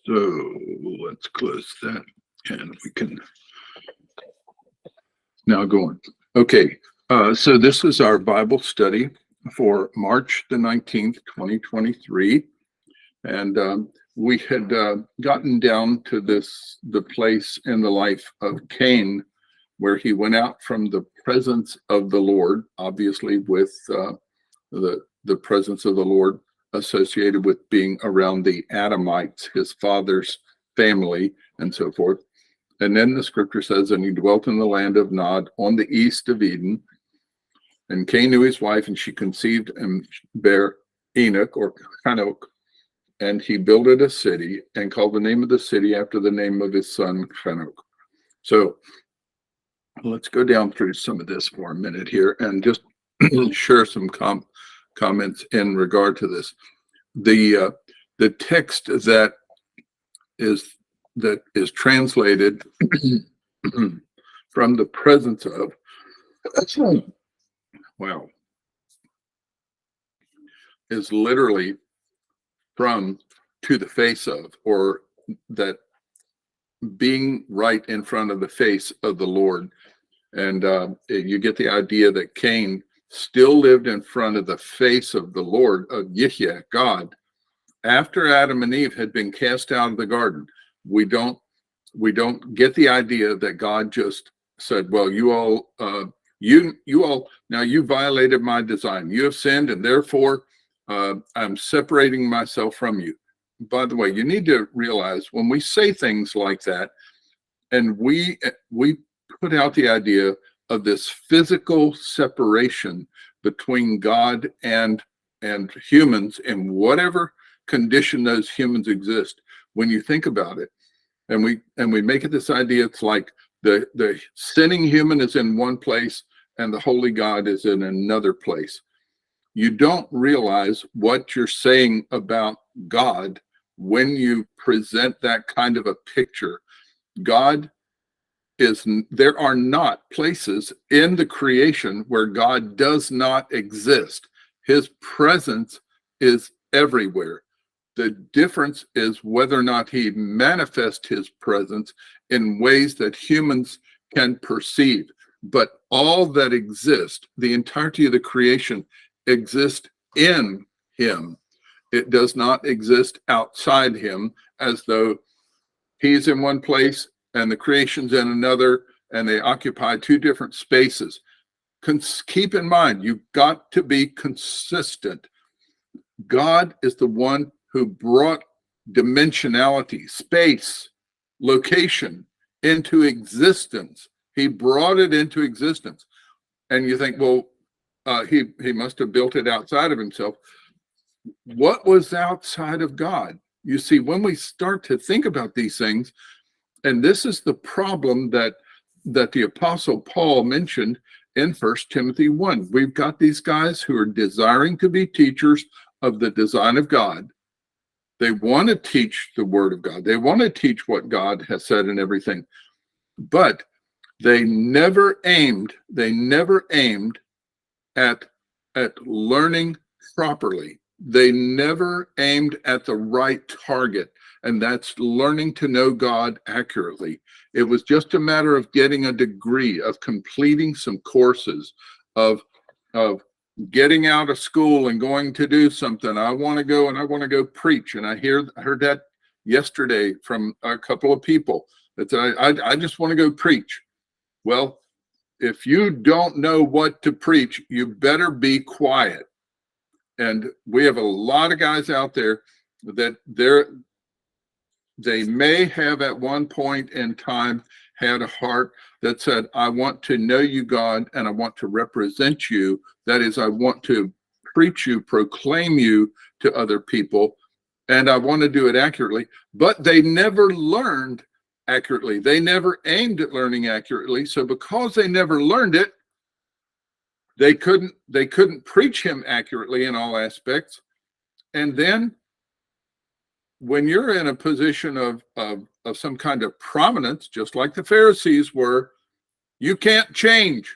So let's close that and we can now go on. Okay, so this is our Bible study for March the 19th, 2023. And we had gotten down to the place in the life of Cain, where he went out from the presence of the Lord, obviously with the presence of the Lord associated with being around the Adamites, his father's family, and so forth. And then the scripture says, and he dwelt in the land of Nod on the east of Eden. And Cain knew his wife, and she conceived and bare Enoch, or Hanok, and he builded a city and called the name of the city after the name of his son, Hanok. So let's go down through some of this for a minute here and just share some comments in regard to this. The text that is translated from the presence of, wow, is literally from to the face of, or that being right in front of the face of the Lord. And you get the idea that Cain still lived in front of the face of the Lord, of Yahweh, God, after Adam and Eve had been cast out of the garden. We don't get the idea that God just said, well, you all now you violated my design. You have sinned, and therefore I'm separating myself from you. By the way, you need to realize when we say things like that, and we put out the idea of this physical separation between God and humans in whatever condition those humans exist. When you think about it, and we make it this idea, it's like the sinning human is in one place and the holy God is in another place. You don't realize what you're saying about God when you present that kind of a picture. There are not places in the creation where God does not exist. His presence is everywhere. The difference is whether or not he manifests his presence in ways that humans can perceive. But all that exists, the entirety of the creation, exists in him. It does not exist outside him, as though he's in one place and the creation's in another, and they occupy two different spaces. Keep in mind, you've got to be consistent. God is the one who brought dimensionality, space, location into existence. He brought it into existence. And you think, well, he must have built it outside of himself. What was outside of God? You see, when we start to think about these things, and this is the problem that the Apostle Paul mentioned in 1 Timothy 1. We've got these guys who are desiring to be teachers of the design of God. They want to teach the word of God. They want to teach what God has said and everything. But they never aimed at learning properly. They never aimed at the right target, and that's learning to know God accurately. It was just a matter of getting a degree, of completing some courses, of getting out of school and going to do something. I want to go preach. And I heard that yesterday from a couple of people that said, I just want to go preach. Well, if you don't know what to preach, you better be quiet. And we have a lot of guys out there that they may have at one point in time had a heart that said, I want to know you, God, and I want to represent you. That is, I want to preach you, proclaim you to other people, and I want to do it accurately. But they never learned accurately. They never aimed at learning accurately. So because they never learned it, they couldn't preach him accurately in all aspects. And then when you're in a position of some kind of prominence, just like the Pharisees were, you can't change.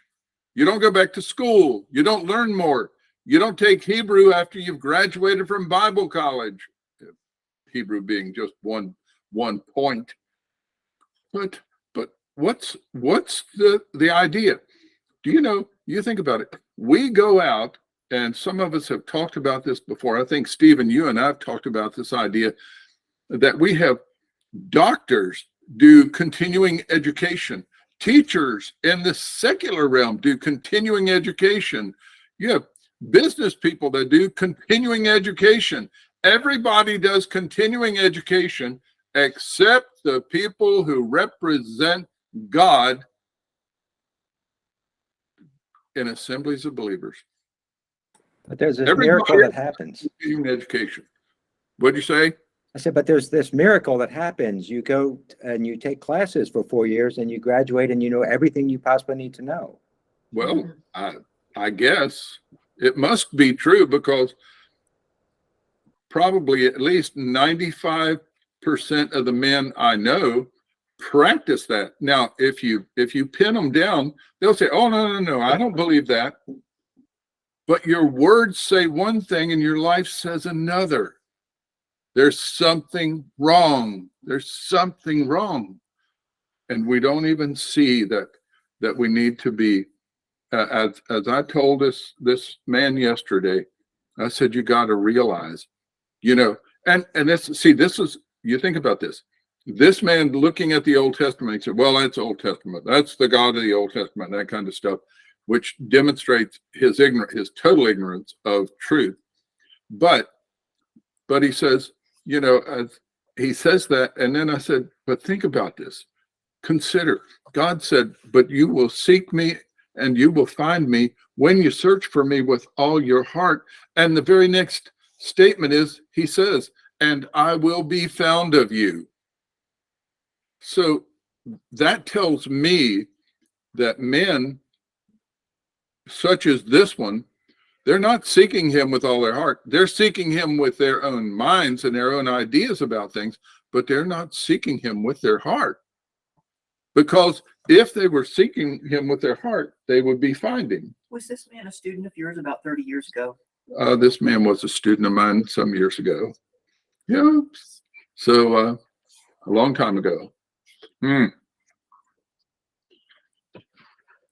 You don't go back to school. You don't learn more. You don't take Hebrew after you've graduated from Bible college. Hebrew being just one point. But what's the idea? Do you know, you think about it. We go out, and some of us have talked about this before. I think, Stephen, you and I have talked about this idea that we have doctors do continuing education. Teachers in the secular realm do continuing education. You have business people that do continuing education. Everybody does continuing education except the people who represent God in assemblies of believers. But there's this miracle that happens. Continuing education. What'd you say? I said, but there's this miracle that happens. You go and you take classes for 4 years and you graduate and you know everything you possibly need to know. Well, I guess it must be true, because probably at least 95% of the men I know practice that. Now, if you pin them down, they'll say, oh, no, I don't believe that. But your words say one thing and your life says another. There's something wrong. There's something wrong. And we don't even see that we need to be, as I told this man yesterday, I said, you got to realize, and this is, you think about this. This man looking at the Old Testament, he said, well, that's Old Testament. That's the God of the Old Testament, that kind of stuff, which demonstrates his total ignorance of truth. But he says, he says that, and then I said, but think about this. Consider, God said, but you will seek me and you will find me when you search for me with all your heart. And the very next statement is, he says, and I will be found of you. So that tells me that men such as this one, they're not seeking him with all their heart. They're seeking him with their own minds and their own ideas about things, but they're not seeking him with their heart. Because if they were seeking him with their heart, they would be finding. Was this man a student of yours about 30 years ago? This man was a student of mine some years ago. Yeah. So a long time ago.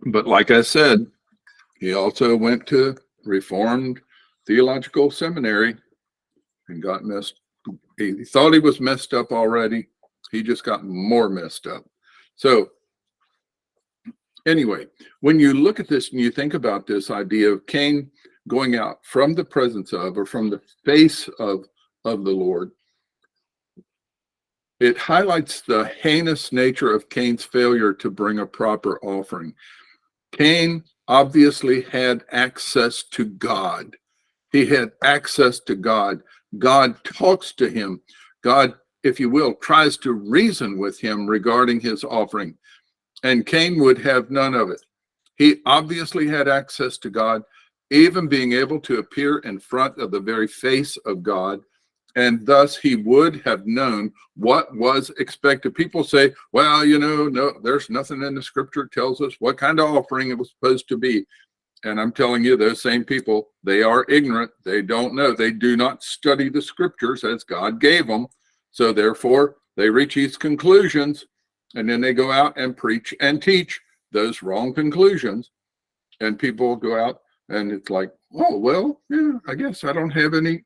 But like I said, he also went to Reformed Theological Seminary and got messed. He thought he was messed up already. He just got more messed up. So anyway, when you look at this and you think about this idea of Cain going out from the presence of, or from the face of the Lord, it highlights the heinous nature of Cain's failure to bring a proper offering. Cain obviously had access to God. He had access to God. God talks to him. God, if you will, tries to reason with him regarding his offering. And Cain would have none of it. He obviously had access to God, even being able to appear in front of the very face of God. And thus he would have known what was expected. People say, well, no, there's nothing in the scripture tells us what kind of offering it was supposed to be. And I'm telling you, those same people, they are ignorant. They don't know. They do not study the scriptures as God gave them. So therefore, they reach these conclusions, and then they go out and preach and teach those wrong conclusions. And people go out, and it's like, oh, well, yeah, I guess I don't have any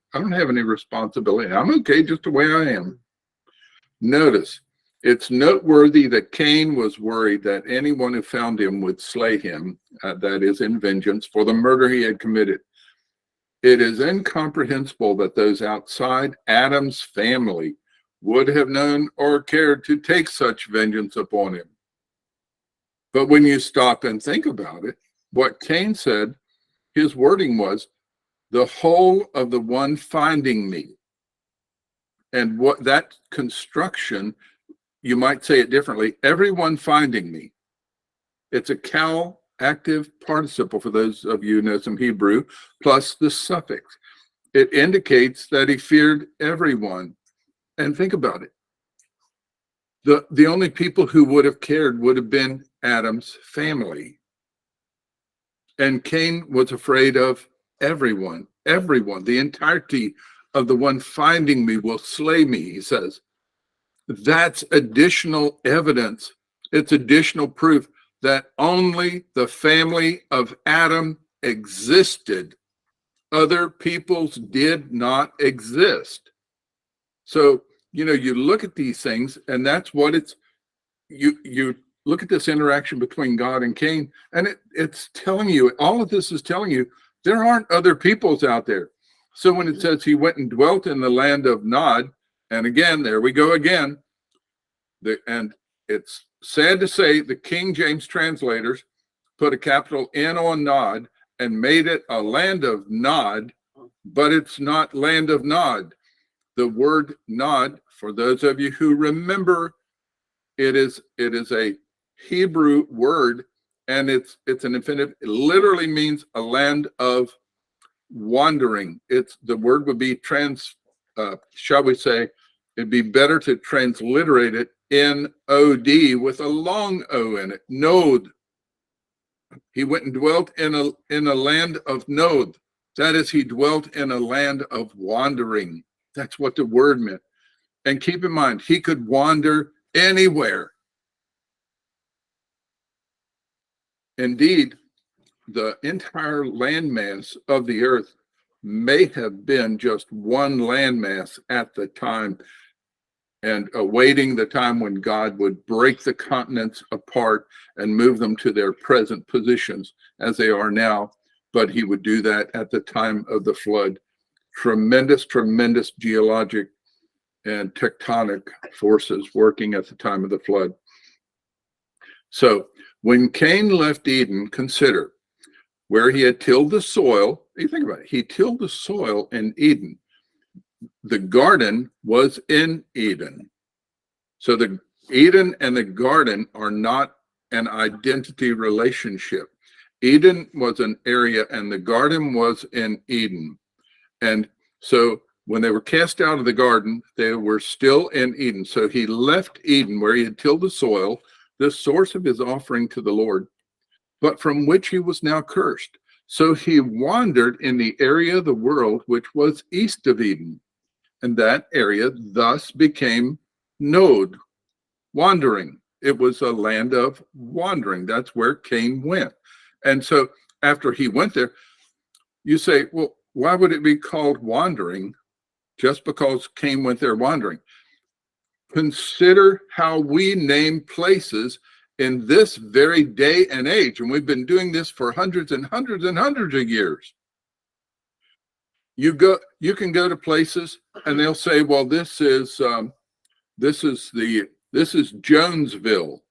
responsibility. I'm okay just the way I am. Notice, it's noteworthy that Cain was worried that anyone who found him would slay him, that is, in vengeance for the murder he had committed. It is incomprehensible that those outside Adam's family would have known or cared to take such vengeance upon him. But when you stop and think about it, what Cain said, his wording was, the whole of the one finding me. And what that construction, you might say it differently, everyone finding me. It's a cal active participle for those of you who know some Hebrew, plus the suffix. It indicates that he feared everyone. And think about it. The only people who would have cared would have been Adam's family. And Cain was afraid of everyone, the entirety of the one finding me will slay me, he says. That's additional evidence. It's additional proof that only the family of Adam existed. Other peoples did not exist. So, you look at these things, and that's what you look at this interaction between God and Cain, and it's telling you, all of this is telling you, there aren't other peoples out there. So when it says he went and dwelt in the land of Nod, and again, there we go again, and it's sad to say the King James translators put a capital N on Nod and made it a land of Nod, but it's not land of Nod. The word Nod, for those of you who remember, it is a Hebrew word, and it's an infinitive. It literally means a land of wandering. The word would be shall we say, it'd be better to transliterate it N-O-D with a long O in it. Nod. He went and dwelt in a land of Nod. That is, he dwelt in a land of wandering. That's what the word meant. And keep in mind, he could wander anywhere. Indeed, the entire landmass of the earth may have been just one landmass at the time, and awaiting the time when God would break the continents apart and move them to their present positions as they are now. But he would do that at the time of the flood. Tremendous, tremendous geologic and tectonic forces working at the time of the flood. So when Cain left Eden, consider where he had tilled the soil. You think about it, he tilled the soil in Eden. The garden was in Eden. So the Eden and the garden are not an identity relationship. Eden was an area and the garden was in Eden. And so when they were cast out of the garden, they were still in Eden. So he left Eden where he had tilled the soil, the source of his offering to the Lord, but from which he was now cursed. So he wandered in the area of the world which was east of Eden. And that area thus became Nod, wandering. It was a land of wandering. That's where Cain went. And so after he went there, you say, well, why would it be called wandering just because Cain went there wandering? Consider how we name places in this very day and age. And we've been doing this for hundreds and hundreds and hundreds of years. You can go to places and they'll say, well, this is Jonesville.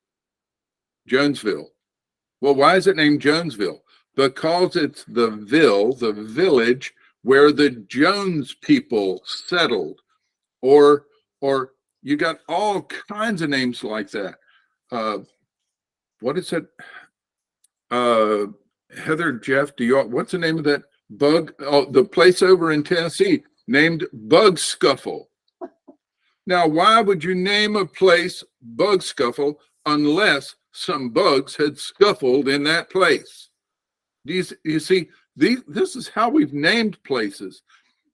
Jonesville. Well, why is it named Jonesville? Because it's the village where the Jones people settled. Or you got all kinds of names like that. What is it? Heather, Jeff, what's the name of that bug? Oh, the place over in Tennessee named Bug Scuffle. Now, why would you name a place Bug Scuffle unless some bugs had scuffled in that place? You see, this is how we've named places.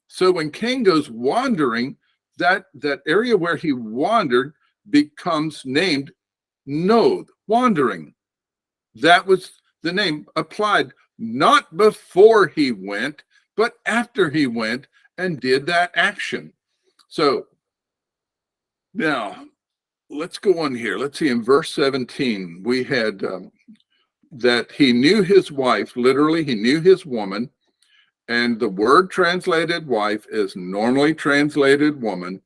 So when Cain goes wandering, that area where he wandered becomes named Nod, wandering. That was the name applied not before he went, but after he went and did that action. So now let's go on here. Let's see, in verse 17, we had that he knew his wife, literally, he knew his woman, and the word translated wife is normally translated woman.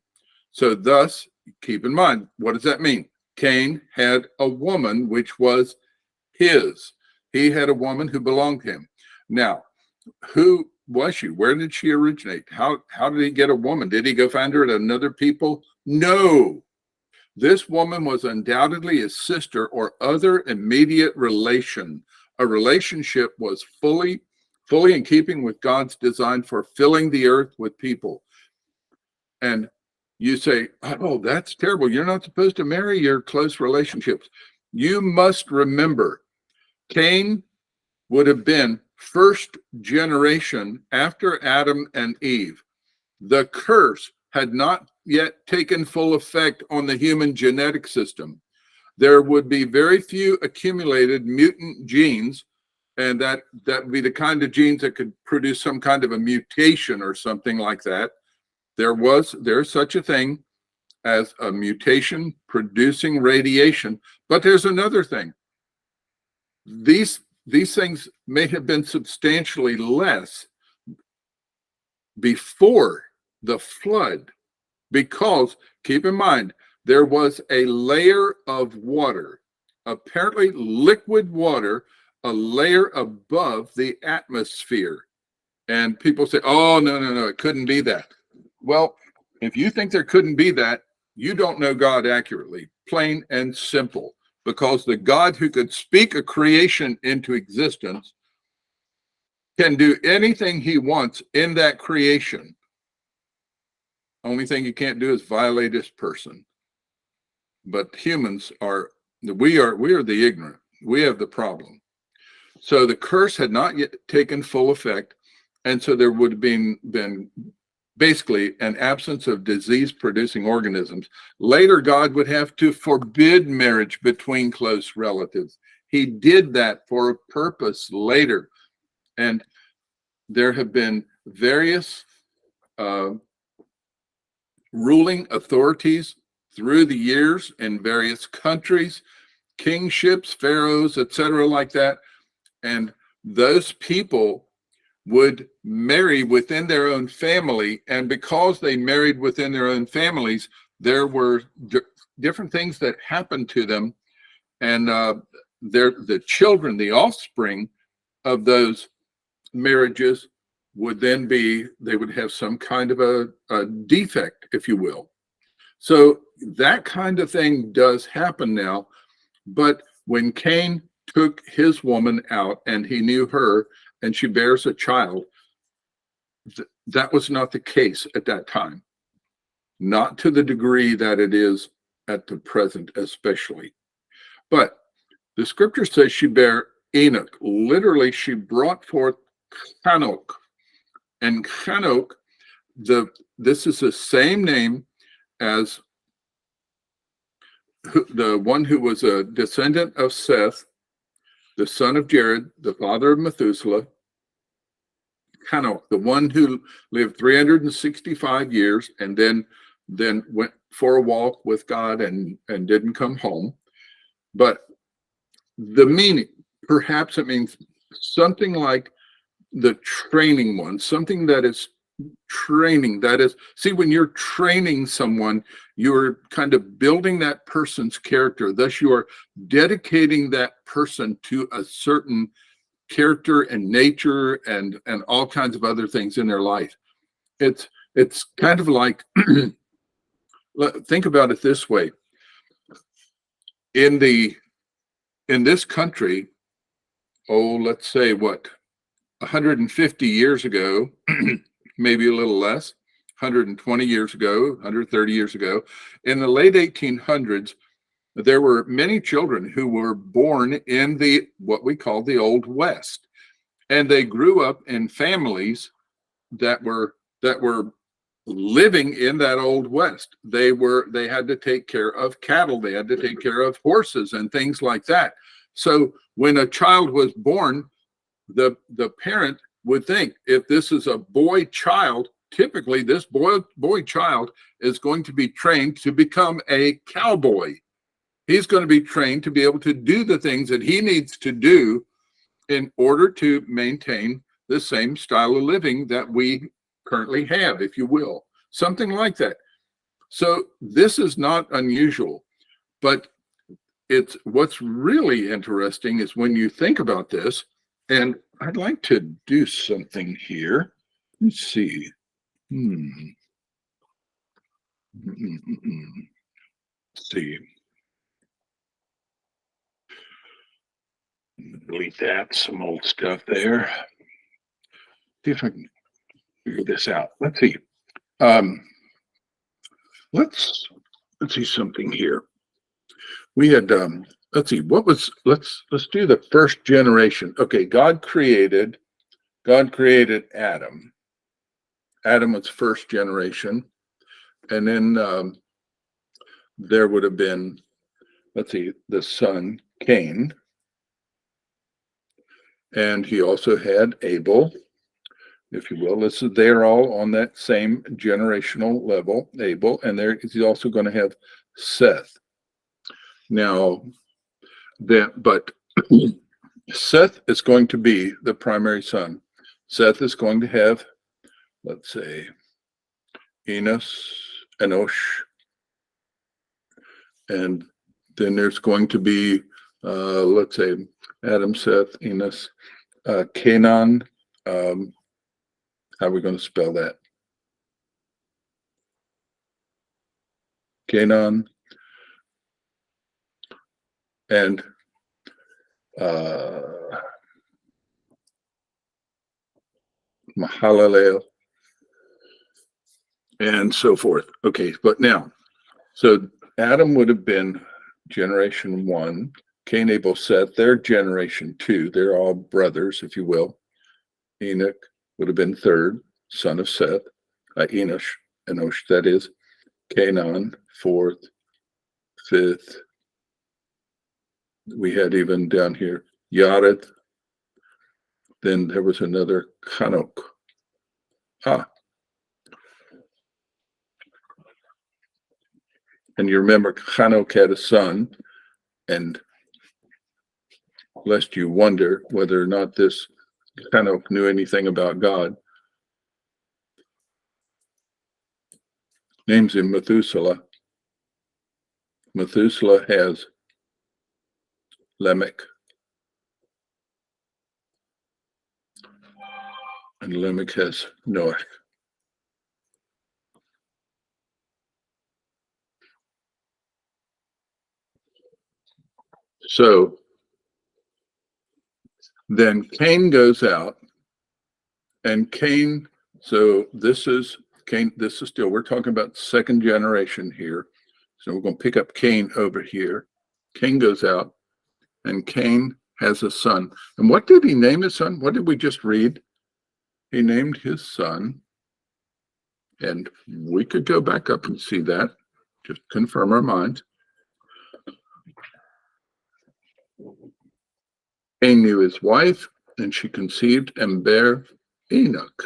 So thus, keep in mind, what does that mean? Cain had a woman which was his. He had a woman who belonged to him. Now, who was she? Where did she originate? How did he get a woman? Did he go find her at another people? No. This woman was undoubtedly his sister or other immediate relation. A relationship was fully in keeping with God's design for filling the earth with people. And you say, oh, that's terrible. You're not supposed to marry your close relationships. You must remember, Cain would have been first generation after Adam and Eve. the curse had not yet taken full effect on the human genetic system. There would be very few accumulated mutant genes, and that would be the kind of genes that could produce some kind of a mutation or something like that. There's such a thing as a mutation producing radiation. But there's another thing. These things may have been substantially less before the flood, because keep in mind, there was a layer of water, apparently liquid water, a layer above the atmosphere. And people say, oh, no, it couldn't be that. Well, if you think there couldn't be that, you don't know God accurately, plain and simple, because the God who could speak a creation into existence can do anything he wants in that creation. Only thing he can't do is violate his person. But humans we are the ignorant. We have the problem. So the curse had not yet taken full effect. And so there would have been basically an absence of disease-producing organisms. Later, God would have to forbid marriage between close relatives. He did that for a purpose later. And there have been various ruling authorities through the years in various countries, kingships, pharaohs, etc., like that. And those people would marry within their own family, and because they married within their own families, there were different things that happened to them, and the children, the offspring of those marriages would then they would have some kind of a defect, if you will. So that kind of thing does happen now. But when Cain took his woman out and he knew her, and she bears a child, that was not the case at that time. Not to the degree that it is at the present, especially. But the scripture says she bare Enoch. Literally, she brought forth Hanok. And Hanok, this is the same name as the one who was a descendant of Seth, the son of Jared, the father of Methuselah. Hanok, the one who lived 365 years and then went for a walk with God and didn't come home. But the meaning, perhaps it means something like the training one, something that is training. That is, see, when you're training someone, you're kind of building that person's character. Thus, you are dedicating that person to a certain character and nature and all kinds of other things in their life. It's kind of like, think about it this way. In this country, let's say 150 years ago, maybe a little less, 120 years ago, 130 years ago, in the late 1800s, there were many children who were born in what we call the Old West, and they grew up in families that were living in that Old West. They had to take care of cattle, they had to take care of horses and things like that. So when a child was born, the parent would think, if this is a boy child, typically this boy child is going to be trained to become a cowboy. He's going to be trained to be able to do the things that he needs to do in order to maintain the same style of living that we currently have, if you will, something like that. So this is not unusual, but what's really interesting is when you think about this, and I'd like to do something here. Let's see. Let's see. Delete that, some old stuff there. See if I can figure this out. Let's see. Let's see something here. We had let's see, let's do the first generation. Okay, God created Adam. Adam was first generation. And then there would have been, let's see, the son Cain. And he also had Abel, if you will. They're all on that same generational level, Abel. And he's also going to have Seth. Now, but Seth is going to be the primary son. Seth is going to have, let's say, Enosh, and then there's going to be, let's say, Adam, Seth, Enosh, Canaan. How are we going to spell that? Canaan and Mahalalel and so forth. Okay, but now, so Adam would have been generation 1, Cain, Abel, Seth, they're generation 2. They're all brothers, if you will. Enoch would have been 3rd, son of Seth. Enosh, that is. Canaan, 4th, 5th. We had even down here Yared. Then there was another Hanok. And you remember Hanok had a son, and lest you wonder whether or not this Hanok knew anything about God, names him Methuselah. Methuselah has Lamech, and Lamech has Noah. So then Cain goes out, and Cain, so this is Cain, this is still, we're talking about second generation here. So we're going to pick up Cain over here. Cain goes out, and Cain has a son. And what did he name his son? What did we just read? He named his son, and we could go back up and see that, just confirm our minds. Cain knew his wife, and she conceived and bare Enoch.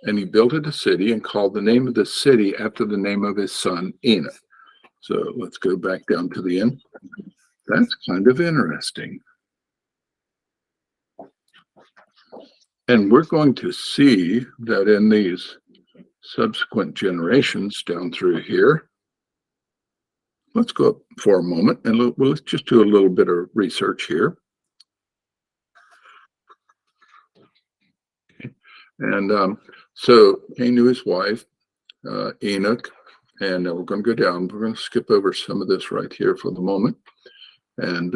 And he built it a city and called the name of the city after the name of his son Enoch. So let's go back down to the end. That's kind of interesting. And we're going to see that in these subsequent generations down through here. Let's go up for a moment and let's just do a little bit of research here. Okay. And so he knew his wife, Enoch, and we're going to go down. We're going to skip over some of this right here for the moment. And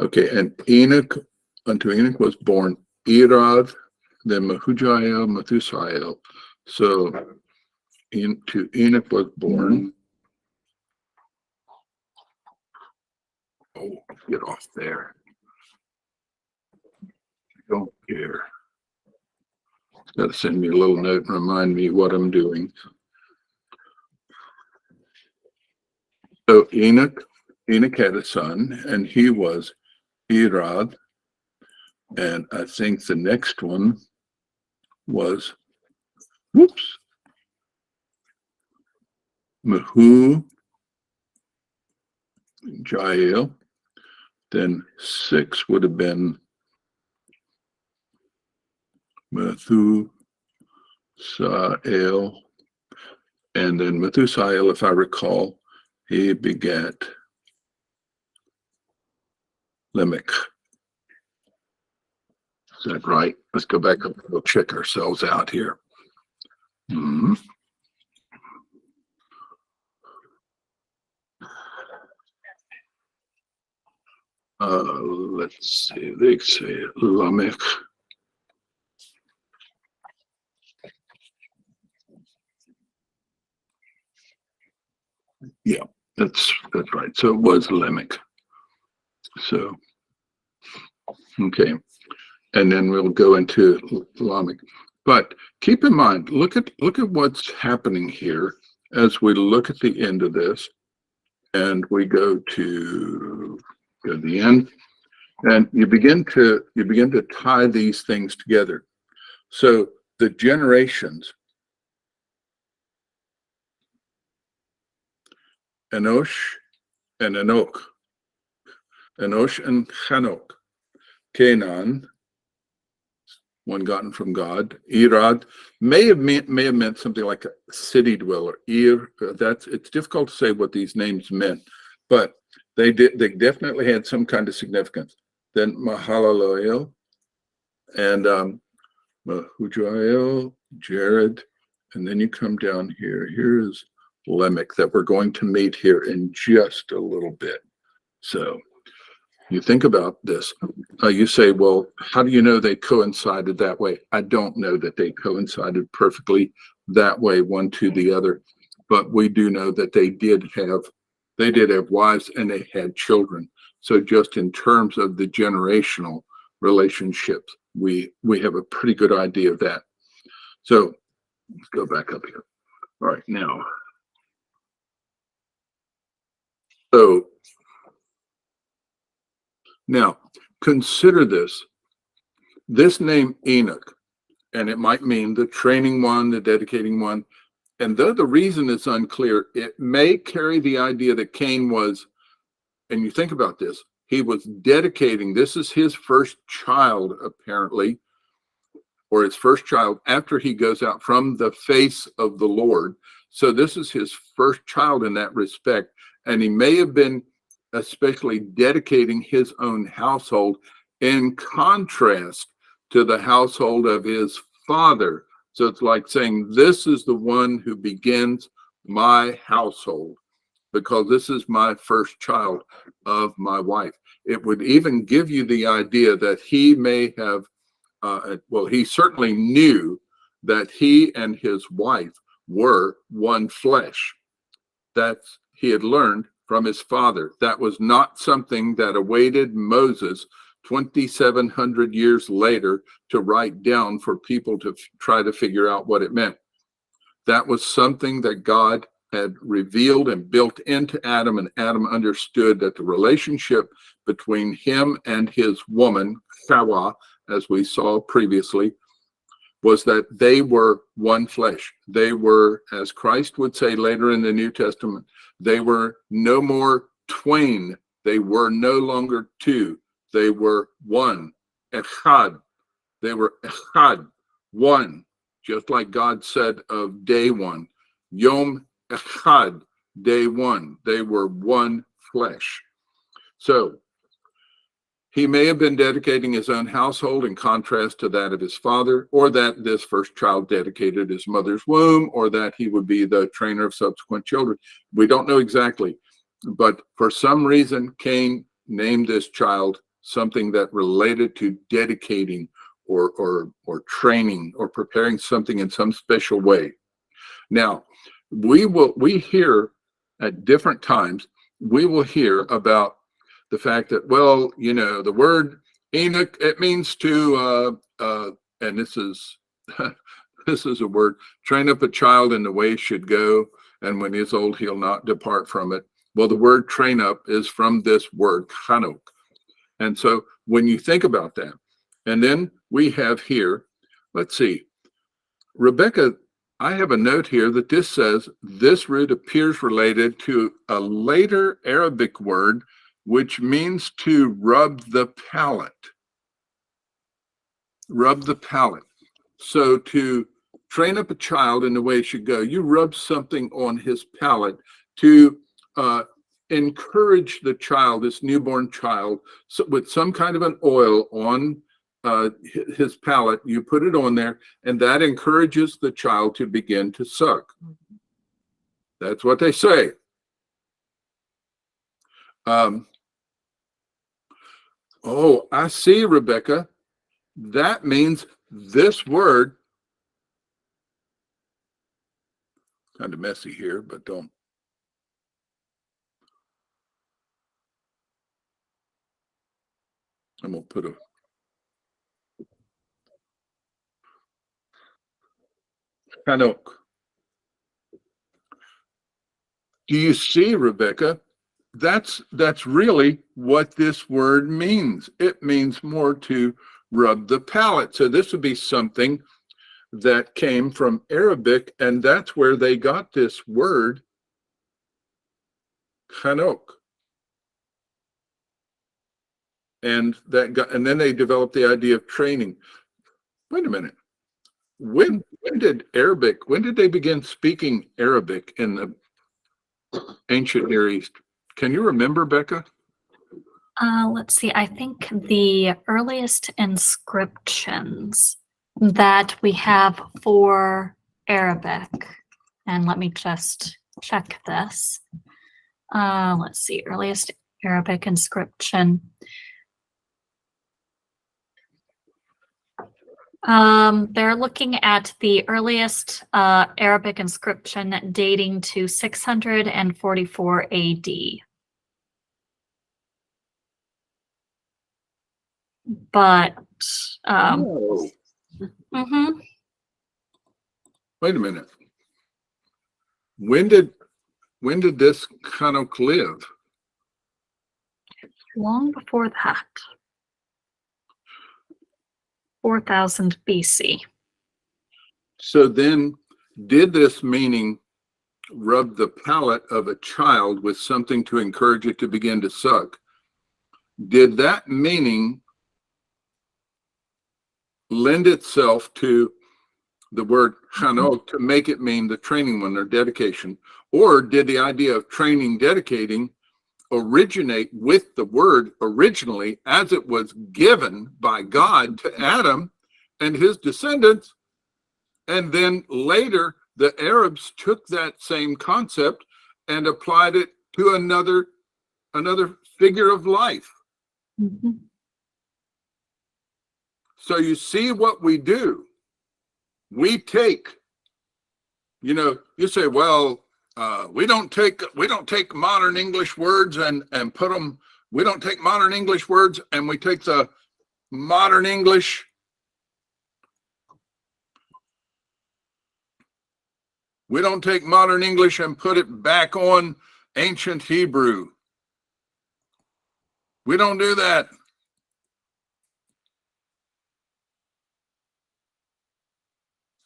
okay, and unto Enoch was born Irad, then Mehujael, Methusael. So to Enoch was born. Oh, get off there. Don't care. Got to send me a little note and remind me what I'm doing. So Enoch had a son, and he was Irad. And I think the next one was, Mehujael. Then 6 would have been Methusael. And then Methusael, if I recall, he begat Lamech. Is that right? Let's go back and we'll check ourselves out here. Let's see, they say Lamech. Yeah, that's right. So it was Lamech. So, okay. And then we'll go into Lamech. But keep in mind, look at what's happening here as we look at the end of this, and we go to the end, and you begin to tie these things together. So the generations, Enosh and Enoch, Enosh and Hanok, Canaan, one gotten from God. Irad may have meant something like a city dweller. It's difficult to say what these names meant, but they definitely had some kind of significance. Then Mahalalel and Mahujael, Jared, and then you come down here. Here's Lemech that we're going to meet here in just a little bit. So you think about this. You say, well, how do you know they coincided that way? I don't know that they coincided perfectly that way, one to the other, but we do know that they did have wives and they had children. So just in terms of the generational relationships, we have a pretty good idea of that. So let's go back up here. All right, now consider this name Enoch, and it might mean the training one, the dedicating one. And though the reason is unclear, it may carry the idea that Cain was, and you think about this, he was dedicating, this is his first child, apparently, or his first child after he goes out from the face of the Lord. So this is his first child in that respect. And he may have been especially dedicating his own household in contrast to the household of his father. So it's like saying, this is the one who begins my household because this is my first child of my wife. It would even give you the idea that he may have, he certainly knew that he and his wife were one flesh. That he had learned from his father. That was not something that awaited Moses 2,700 years later to write down for people to try to figure out what it meant. That was something that God had revealed and built into Adam, and Adam understood that the relationship between him and his woman, Hawa, as we saw previously, was that they were one flesh. They were, as Christ would say later in the New Testament, they were no more twain. They were no longer two. They were one. Echad. They were echad, one, just like God said of day one. Yom echad, day one. They were one flesh. So he may have been dedicating his own household in contrast to that of his father, or that this first child dedicated his mother's womb, or that he would be the trainer of subsequent children. We don't know exactly, but for some reason, Cain named this child something that related to dedicating or training or preparing something in some special way. Now, we hear at different times, we will hear about the fact that, well, the word Enoch, it means to, and this is this is a word, train up a child in the way he should go, and when he is old, he'll not depart from it. Well, the word train up is from this word, chanok. And so when you think about that, and then we have here, let's see, Rebecca, I have a note here that this says this root appears related to a later Arabic word which means to rub the palate. Rub the palate. So to train up a child in the way it should go, you rub something on his palate to encourage the child, this newborn child, with some kind of an oil on his palate. You put it on there, and that encourages the child to begin to suck. That's what they say. Oh, I see, Rebecca. That means this word, kind of messy here, but don't. I'm going to put Hanok. Do you see, Rebecca? That's really what this word means. It means more to rub the palate. So this would be something that came from Arabic, and that's where they got this word Hanok. And then they developed the idea of training. Wait a minute. When did they begin speaking Arabic in the ancient Near East? Can you remember, Becca? Let's see. I think the earliest inscriptions that we have for Arabic, and let me just check this. Let's see. Earliest Arabic inscription. They're looking at the earliest Arabic inscription dating to 644 AD. But Oh, mhm. wait a minute. When did this Hanok live? Long before that, 4000 BC. So then, did this meaning rub the palate of a child with something to encourage it to begin to suck? Did that meaning lend itself to the word Hanok to make it mean the training one or dedication? Or did the idea of training, dedicating originate with the word originally as it was given by God to Adam and his descendants? And then later, the Arabs took that same concept and applied it to another figure of life. Mhm. So you see what we do. We take, you say, well, we don't take modern English words and put them. We don't take modern English words and we take the modern English. We don't take modern English and put it back on ancient Hebrew. We don't do that.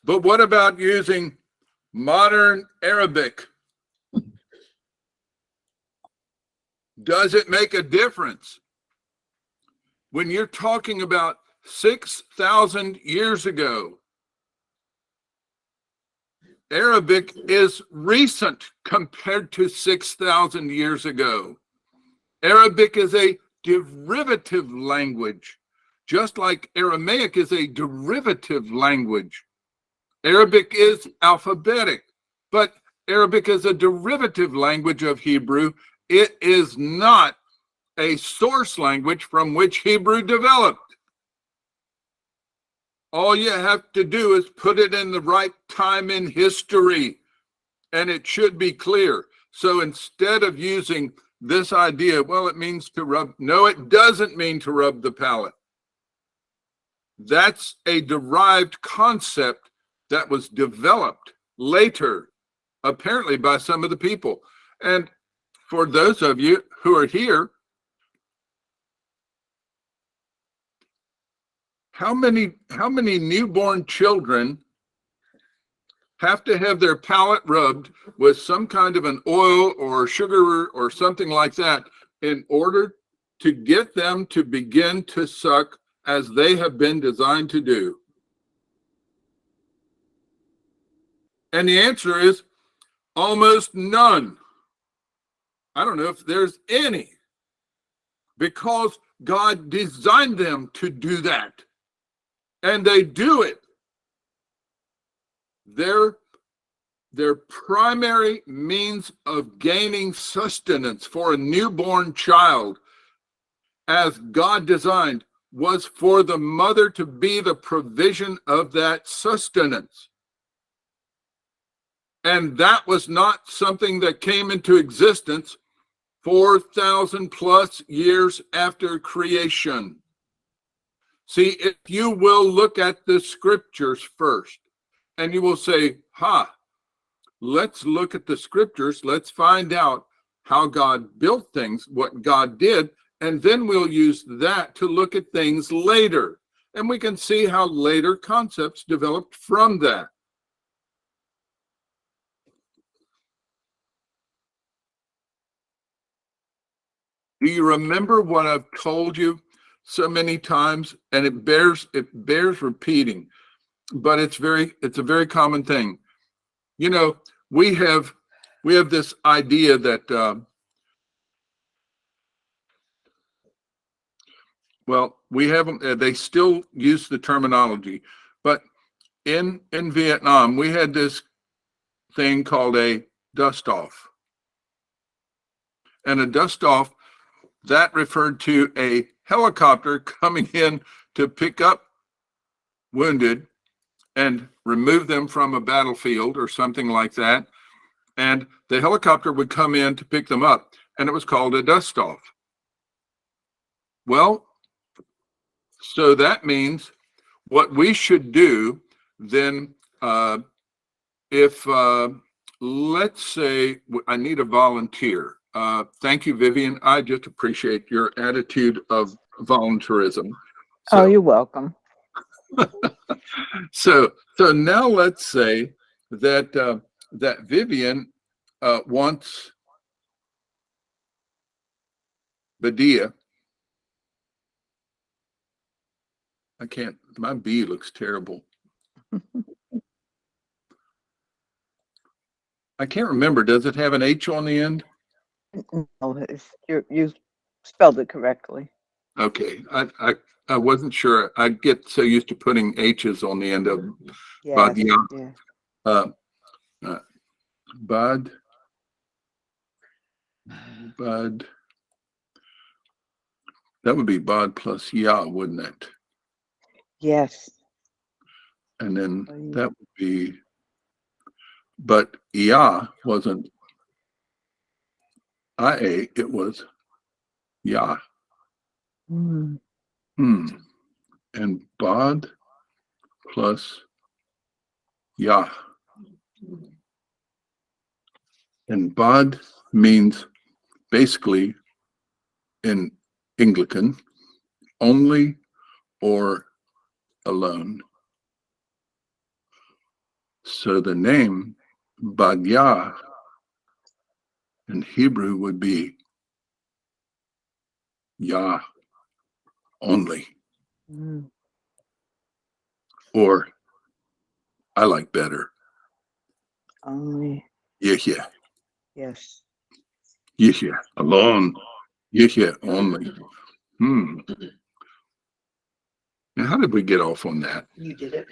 But what about using modern Arabic? Does it make a difference? When you're talking about 6,000 years ago, Arabic is recent compared to 6,000 years ago. Arabic is a derivative language, just like Aramaic is a derivative language. Arabic is alphabetic, but Arabic is a derivative language of Hebrew. It is not a source language from which Hebrew developed. All you have to do is put it in the right time in history, and it should be clear. So instead of using this idea, well, it means to rub, no, it doesn't mean to rub the palate. That's a derived concept that was developed later, apparently by some of the people. And for those of you who are here, how many newborn children have to have their palate rubbed with some kind of an oil or sugar or something like that in order to get them to begin to suck as they have been designed to do? And the answer is almost none. I don't know if there's any, because God designed them to do that. And they do it. Their primary means of gaining sustenance for a newborn child, as God designed, was for the mother to be the provision of that sustenance. And that was not something that came into existence 4,000 plus years after creation. See, if you will look at the scriptures first, and you will say, let's look at the scriptures. Let's find out how God built things, what God did, and then we'll use that to look at things later. And we can see how later concepts developed from that. Do you remember what I've told you so many times? And it bears repeating, but it's a very common thing. You know, we have this idea that we haven't. They still use the terminology, but in Vietnam, we had this thing called a dust off, and a dust off that referred to a helicopter coming in to pick up wounded and remove them from a battlefield or something like that. And the helicopter would come in to pick them up, and it was called a dust off. Well, so that means what we should do then, if let's say I need a volunteer. Thank you, Vivian. I just appreciate your attitude of volunteerism. Oh, you're welcome. So now let's say that that Vivian wants Badia. I can't. My B looks terrible. I can't remember. Does it have an H on the end? No, you spelled it correctly. Okay. I wasn't sure. I get so used to putting H's on the end of Yes, Badia. yeah. Bud. That would be Bud plus Ya, wouldn't it? Yes. And then that would be, but Ya wasn't IA, it was Ya. Mm. And Bod plus Ya. And Bod means basically in Anglican only or alone. So the name Badia in Hebrew would be Yah only. Mm. Or I like better. Only. Yehya. Yes. Yehya alone. Yehya only. Now, how did we get off on that? You did it.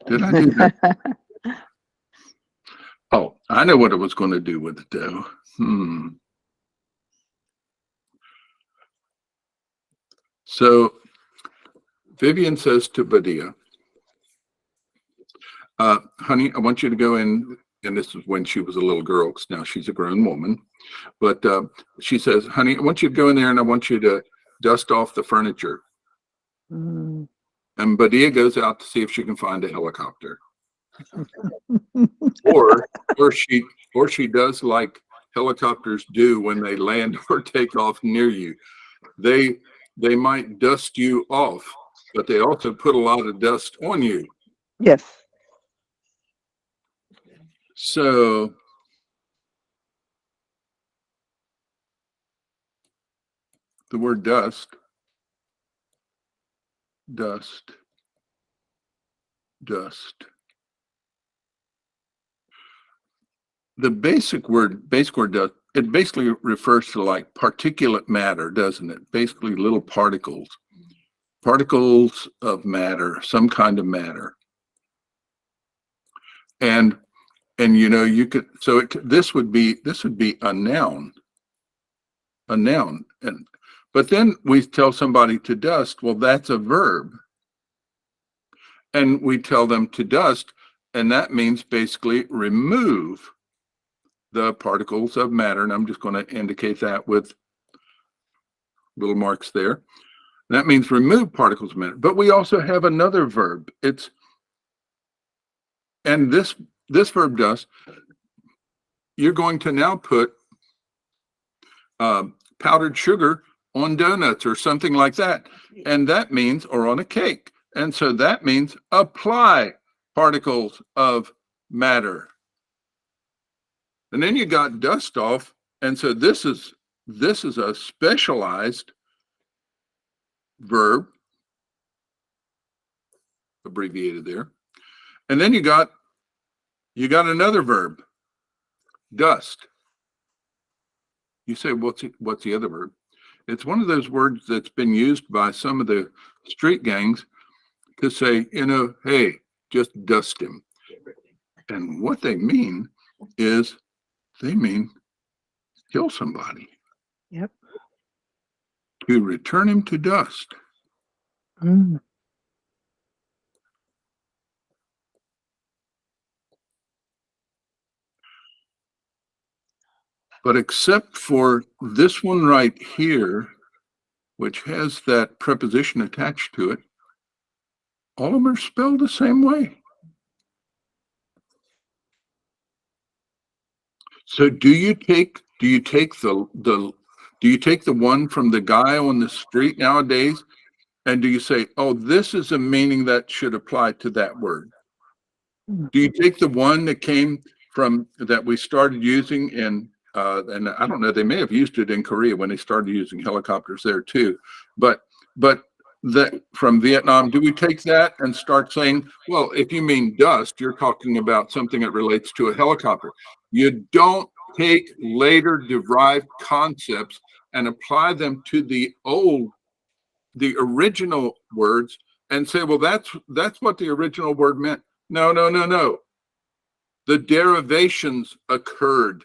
Did I do that? Oh, I know what it was going to do with it, though. So Vivian says to Badia, honey, I want you to go in, and this is when she was a little girl, because now she's a grown woman. But she says, honey, I want you to go in there and I want you to dust off the furniture. Mm. And Badia goes out to see if she can find a helicopter. or she does like helicopters do when they land or take off near you. They might dust you off, but they also put a lot of dust on you. Yes. So the word dust. The basic word dust, it basically refers to like particulate matter, doesn't it? Basically little particles of matter, some kind of matter. And you know, you could, so this would be a noun. But then we tell somebody to dust, well, that's a verb. And we tell them to dust, and that means basically remove the particles of matter. And I'm just going to indicate that with little marks there. That means remove particles of matter. But we also have another verb. And this verb dust, you're going to now put powdered sugar on donuts or something like that. And that means, or on a cake. And so that means apply particles of matter. And then you got dust off. And so this is a specialized verb, abbreviated there. And then you got another verb, dust. You say, what's the other verb? It's one of those words that's been used by some of the street gangs to say, hey, just dust him. And what they mean is they mean kill somebody. Yep. To return him to dust. Mm. But except for this one right here, which has that preposition attached to it, all of them are spelled the same way. So do you take the one from the guy on the street nowadays, and do you say, oh, this is a meaning that should apply to that word? Do you take the one that came from that we started using in and I don't know, they may have used it in Korea when they started using helicopters there too, but that from Vietnam, do we take that and start saying, well, if you mean dust, you're talking about something that relates to a helicopter. You don't take later derived concepts and apply them to the original words and say, well, that's what the original word meant. No. The derivations occurred,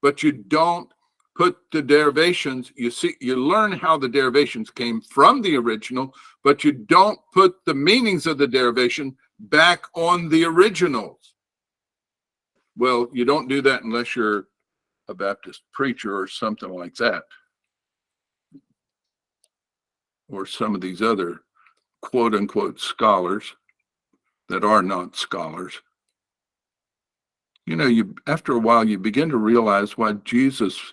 but you don't put the derivations, you learn how the derivations came from the original, but you don't put the meanings of the derivation back on the originals. Well, you don't do that unless you're a Baptist preacher or something like that. Or some of these other quote unquote scholars that are not scholars. After a while, you begin to realize why Jesus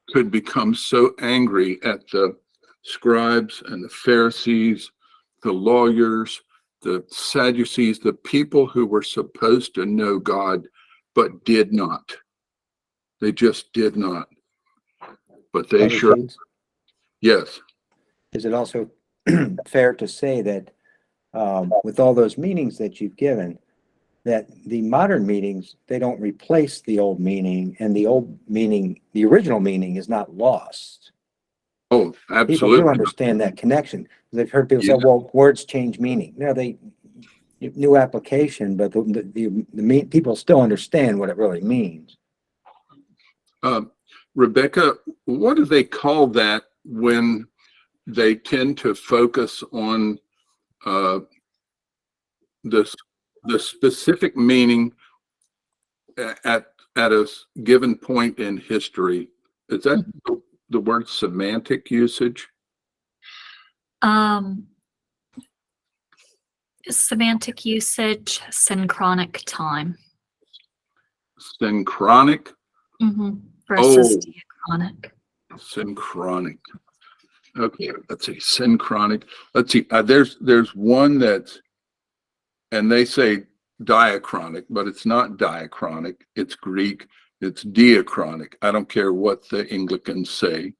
could become so angry at the scribes and the Pharisees, the lawyers, the Sadducees, the people who were supposed to know God, but did not. They just did not. But they sure, yes. Is it also fair to say that with all those meanings that you've given, that the modern meanings, they don't replace the old meaning, and the old meaning, the original meaning is not lost? Oh, People absolutely. do understand that connection. They've heard people say, well, words change meaning. No, new application, but the people still understand what it really means. Rebecca, what do they call that when they tend to focus on the specific meaning at a given point in history? Is that the word semantic usage? Semantic usage, synchronic time. Synchronic? Versus diachronic. Synchronic. Okay, let's see. Synchronic. Let's see. There's one that's, and they say diachronic, but it's not diachronic. It's Greek. It's diachronic. I don't care what the Anglicans say.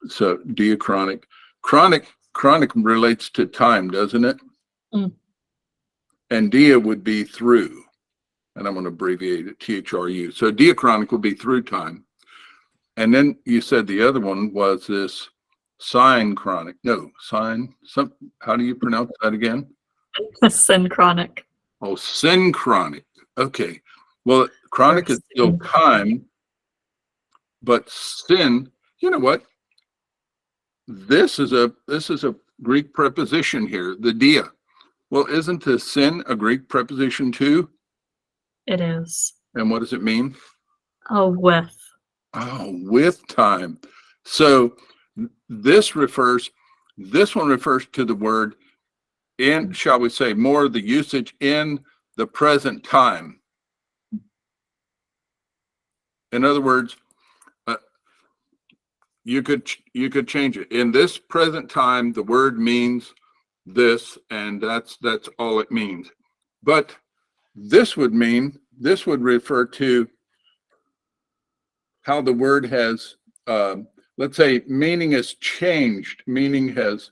So diachronic. Chronic relates to time, doesn't it? And dia would be through. And I'm going to abbreviate it, THRU. So diachronic would be through time. And then you said the other one was this synchronic. No, how do you pronounce that again? Synchronic. Oh, synchronic. Okay. Well, chronic is still time, but sin, you know what? This is a Greek preposition here, the dia. Well, isn't the sin a Greek preposition too? It is. And what does it mean? Oh, with. Oh, with time. So this one refers to the word in, shall we say, more of the usage in the present time. In other words, you could change it. In this present time, the word means this, and that's all it means. But this would refer to how the word has, let's say, meaning has changed, meaning has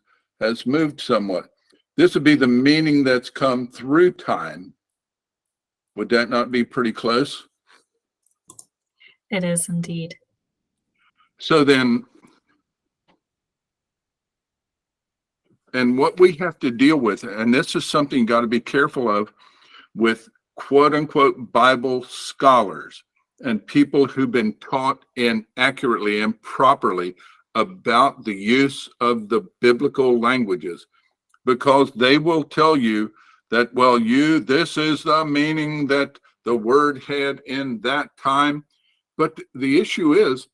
moved somewhat. This would be the meaning that's come through time. Would that not be pretty close? It is indeed. So then, and what we have to deal with, and this is something you got to be careful of with quote unquote Bible scholars and people who've been taught inaccurately and properly about the use of the biblical languages, because they will tell you that, well, this is the meaning that the word had in that time. But the issue is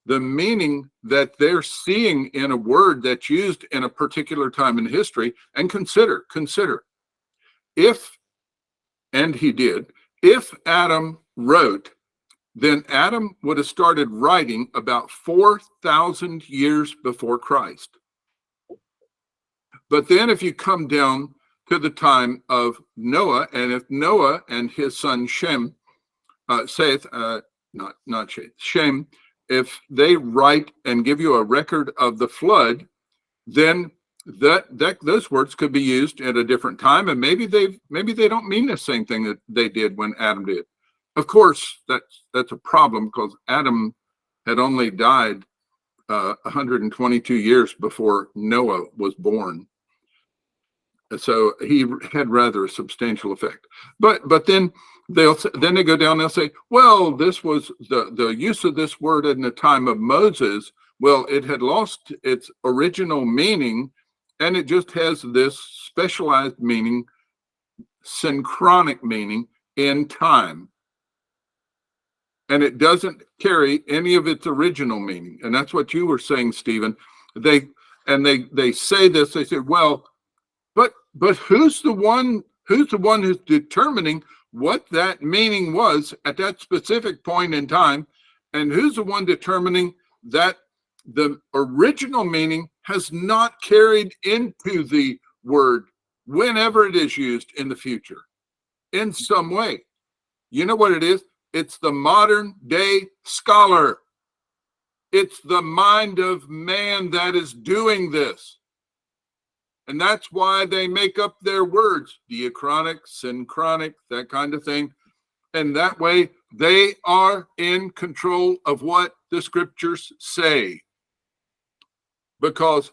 the meaning that they're seeing in a word that's used in a particular time in history. And consider if, and he did, if Adam wrote, then Adam would have started writing about 4,000 years before Christ. But then if you come down to the time of Noah, and if Noah and his son Shem, Shem, if they write and give you a record of the flood, then those words could be used at a different time, and maybe they don't mean the same thing that they did when Adam did. Of course, that's a problem, because Adam had only died 122 years before Noah was born. So he had rather a substantial effect. But then they go down and they'll say, well, this was the use of this word in the time of Moses. Well, it had lost its original meaning, and it just has this specialized meaning, synchronic meaning in time. And it doesn't carry any of its original meaning. And that's what you were saying, Stephen. They say this, they say, well, but who's the one who's determining what that meaning was at that specific point in time? And who's the one determining that the original meaning has not carried into the word whenever it is used in the future in some way? You know what it is? It's the modern day scholar. It's the mind of man that is doing this. And that's why they make up their words, diachronic, synchronic, that kind of thing. And that way they are in control of what the scriptures say. Because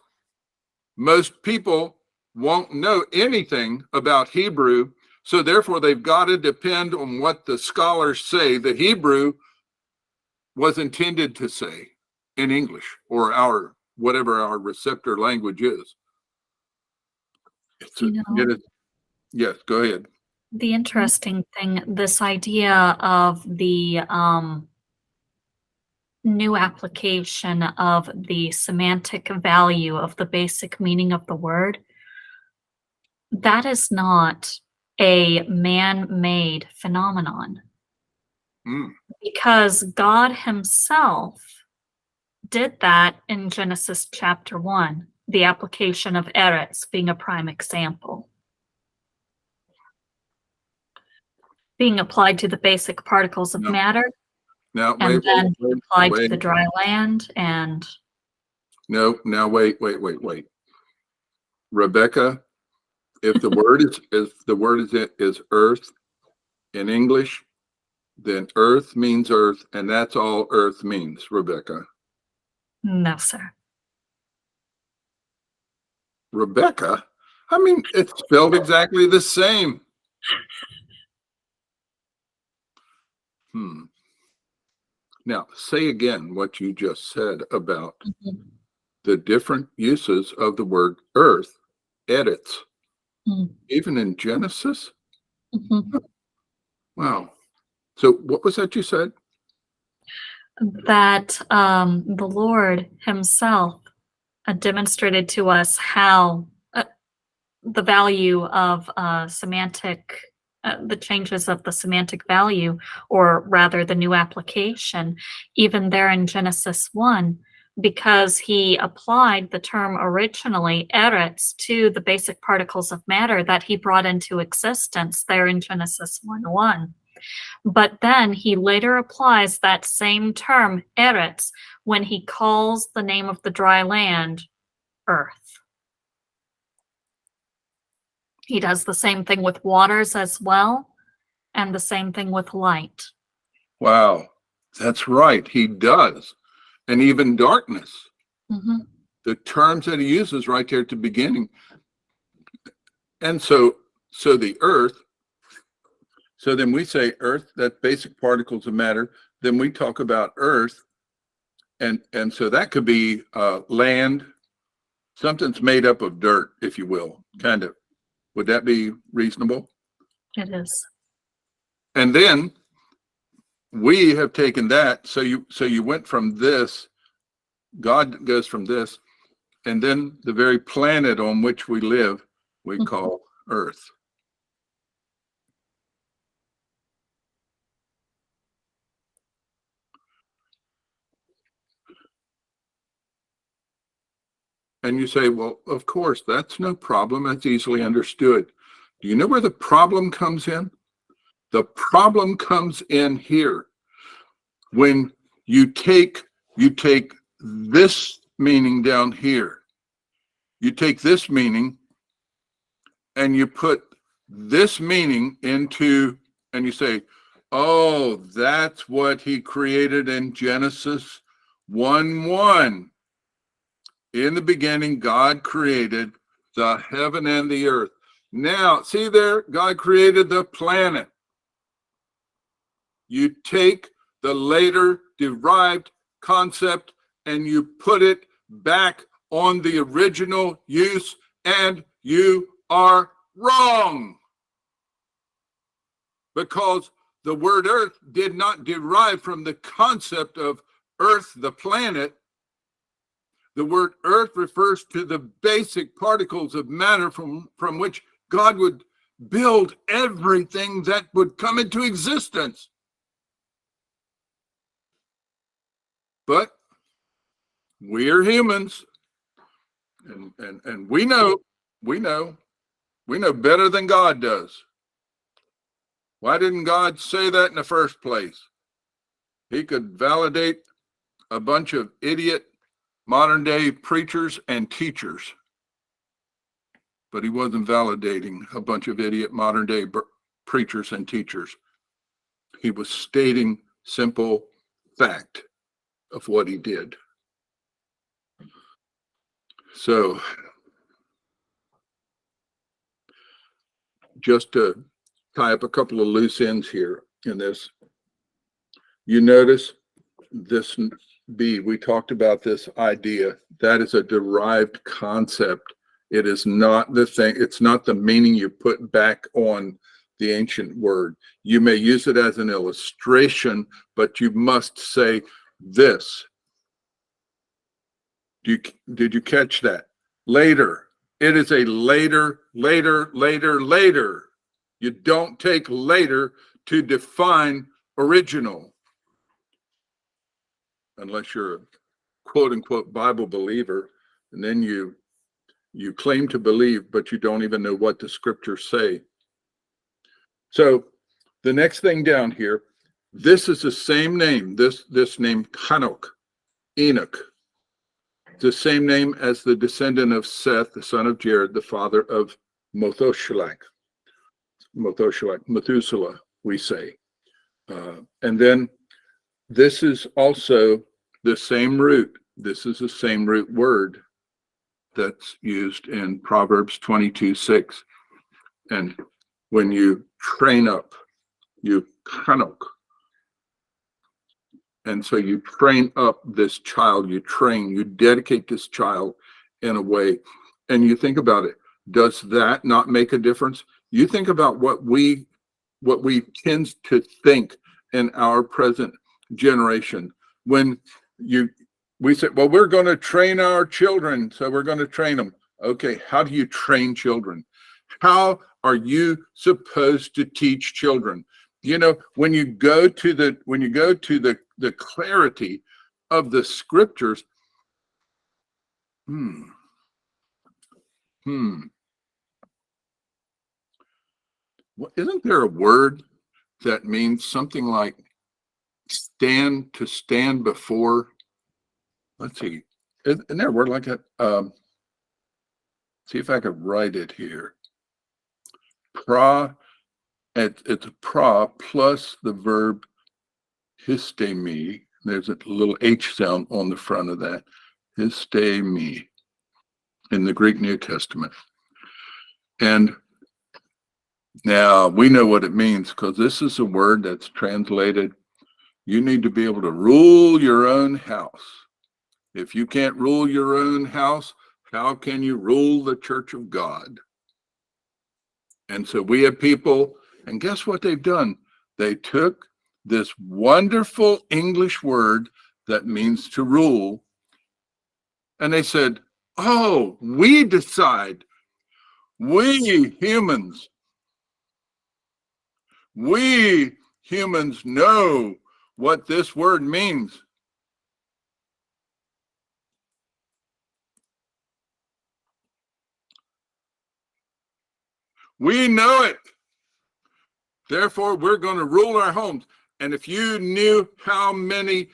most people won't know anything about Hebrew, so therefore they've got to depend on what the scholars say the Hebrew was intended to say in English, or whatever our receptor language is. Yes, go ahead. The interesting thing, this idea of the new application of the semantic value of the basic meaning of the word, that is not a man-made phenomenon. Because God himself did that in Genesis chapter 1, the application of eretz being a prime example. Being applied to the basic particles of matter, and then applied to the dry land, and wait. Rebecca, if the word is earth in English, then earth means earth, and that's all earth means, Rebecca. No, sir. Rebecca? I mean, it's spelled exactly the same. Now, say again what you just said about the different uses of the word earth, edits, even in Genesis? Wow. So what was that you said? That the Lord himself demonstrated to us how the value of semantic the changes of the semantic value, or rather the new application, even there in Genesis 1, because he applied the term originally, eretz, to the basic particles of matter that he brought into existence there in Genesis 1:1. But then he later applies that same term, eretz, when he calls the name of the dry land earth. He does the same thing with waters as well, and the same thing with light. Wow, that's right. He does. And even darkness. Mhm. The terms that he uses right there at the beginning. And so the earth, so then we say earth, that basic particles of matter, then we talk about earth, and so that could be land, something's made up of dirt, if you will, kind of. Would that be reasonable? It is. And then we have taken that, so you went from this, God goes from this, and then the very planet on which we live, we call Earth. And you say, well, of course, that's no problem. That's easily understood. Do you know where the problem comes in? The problem comes in here. When you take this meaning down here, you take this meaning and you put this meaning into, and you say, oh, that's what he created in Genesis 1:1. In the beginning, God created the heaven and the earth. Now, see there, God created the planet. You take the later derived concept and you put it back on the original use, and you are wrong. Because the word earth did not derive from the concept of earth, the planet. The word earth refers to the basic particles of matter from which God would build everything that would come into existence. But we are humans, and we know better than God does. Why didn't God say that in the first place? He could validate a bunch of idiot modern day preachers and teachers, but he wasn't validating a bunch of idiot modern day preachers and teachers. He was stating simple fact of what he did. So just to tie up a couple of loose ends here in this, you notice this B, we talked about this idea. That is a derived concept. It is not the thing, it's not the meaning you put back on the ancient word. You may use it as an illustration, but you must say this. Did you catch that? Later. It is a later. You don't take later to define original. Unless you're a quote unquote Bible believer, and then you claim to believe, but you don't even know what the scriptures say. So the next thing down here, this is the same name, this name Enoch, the same name as the descendant of Seth, the son of Jared, the father of Methuselah, we say. And then this is also the same root. This is the same root word that's used in Proverbs 22:6. And when you train up, you chanok. And so you train up this child, you dedicate this child in a way. And you think about it, does that not make a difference? You think about what we tend to think in our present generation. When we say, well, we're going to train our children, so we're going to train them. Okay, how do you train children? How are you supposed to teach children? You know, when you go to the clarity of the scriptures, hmm. Isn't there a word that means something like to stand before? Let's see. Isn't there a word like that? See if I could write it here. It's a pra plus the verb histemi. There's a little H sound on the front of that. Histemi in the Greek New Testament. And now we know what it means because this is a word that's translated, you need to be able to rule your own house. If you can't rule your own house, how can you rule the church of God? And so we have people, and guess what they've done? They took this wonderful English word that means to rule, and they said, oh, we decide, we humans know what this word means. We know it. Therefore, we're going to rule our homes. And if you knew how many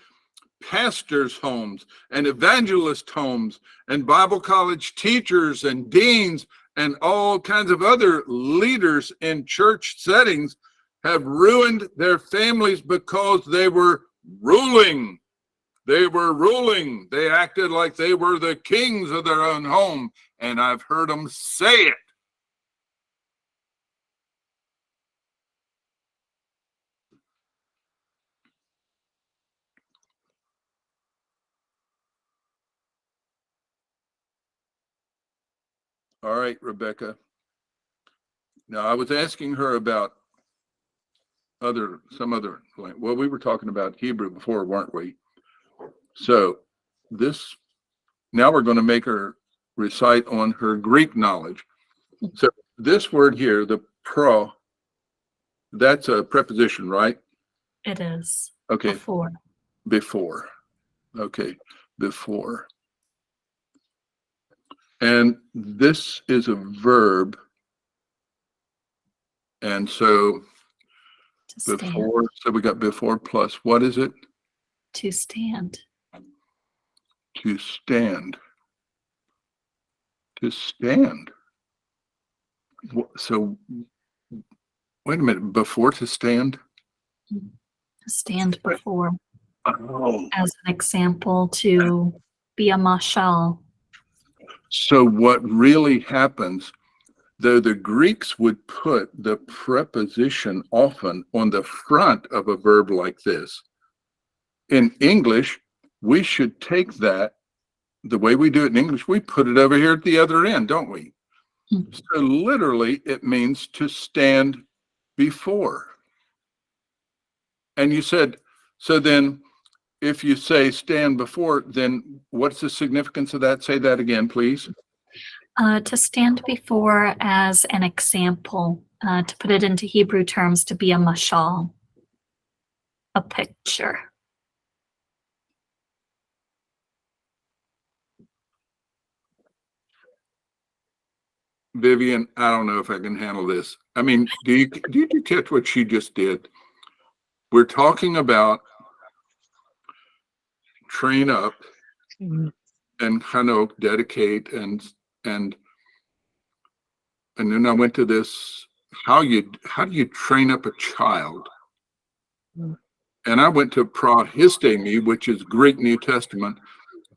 pastors' homes and evangelist homes and Bible college teachers and deans and all kinds of other leaders in church settings have ruined their families because they were ruling. They were ruling. They acted like they were the kings of their own home. And I've heard them say it. All right, Rebecca. Now, I was asking her about some other, well, we were talking about Hebrew before, weren't we? So now we're going to make her recite on her Greek knowledge. So this word here, the pro, that's a preposition, right? It is. Okay. Before. Okay. Before. And this is a verb. And so To before, stand. so we got before plus, what is it? To stand. To stand. To stand. So wait a minute, before to stand? To stand before. Oh. As an example, to be a mashal. So what really happens, though the Greeks would put the preposition often on the front of a verb like this, in English, we should take that, the way we do it in English, we put it over here at the other end, don't we? Mm-hmm. So literally, it means to stand before. And you said, so then if you say stand before, then what's the significance of that? Say that again, please. To stand before as an example, to put it into Hebrew terms, to be a mashal, a picture. Vivian, I don't know if I can handle this. I mean, did you catch what she just did? We're talking about train up and kind of dedicate and then I went to this, how do you train up a child? And I went to prahistemi, which is Greek New Testament,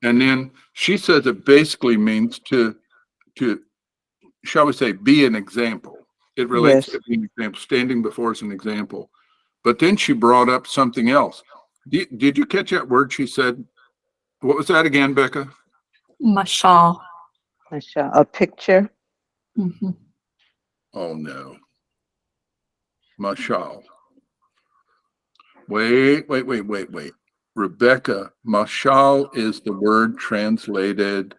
and then she says it basically means to shall we say be an example. It relates to being an example, standing before us an example. But then she brought up something else. Did you catch that word she said? What was that again, Becca? Mashal. A picture. Mm-hmm. Oh no. Mashal. Wait. Rebecca, mashal is the word translated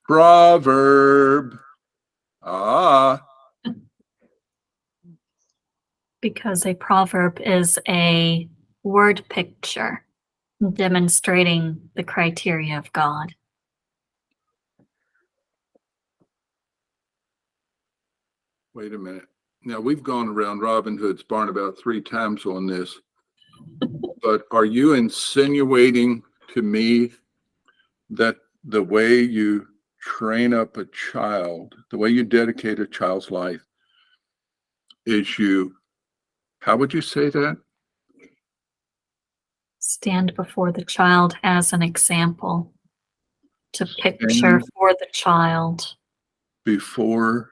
proverb. Ah, Because a proverb is a word picture demonstrating the criteria of God. Wait a minute. Now, we've gone around Robin Hood's barn about 3 times on this, but are you insinuating to me that the way you train up a child, the way you dedicate a child's life, is you, how would you say that? Stand before the child as an example to picture Stand for the child. Before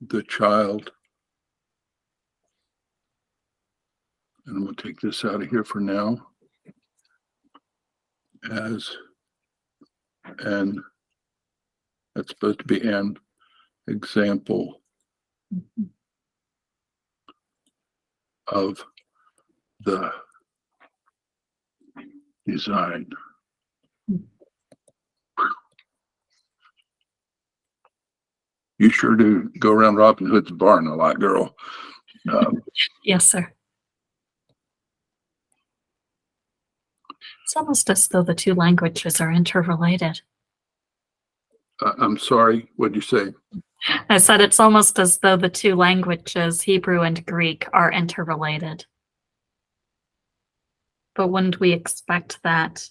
the child, and I'm going to take this out of here for now, as an, that's supposed to be an example of the design. You sure do go around Robin Hood's barn a lot, girl. Yes, sir. It's almost as though the two languages are interrelated. I'm sorry, what'd you say? I said it's almost as though the two languages, Hebrew and Greek, are interrelated. But wouldn't we expect that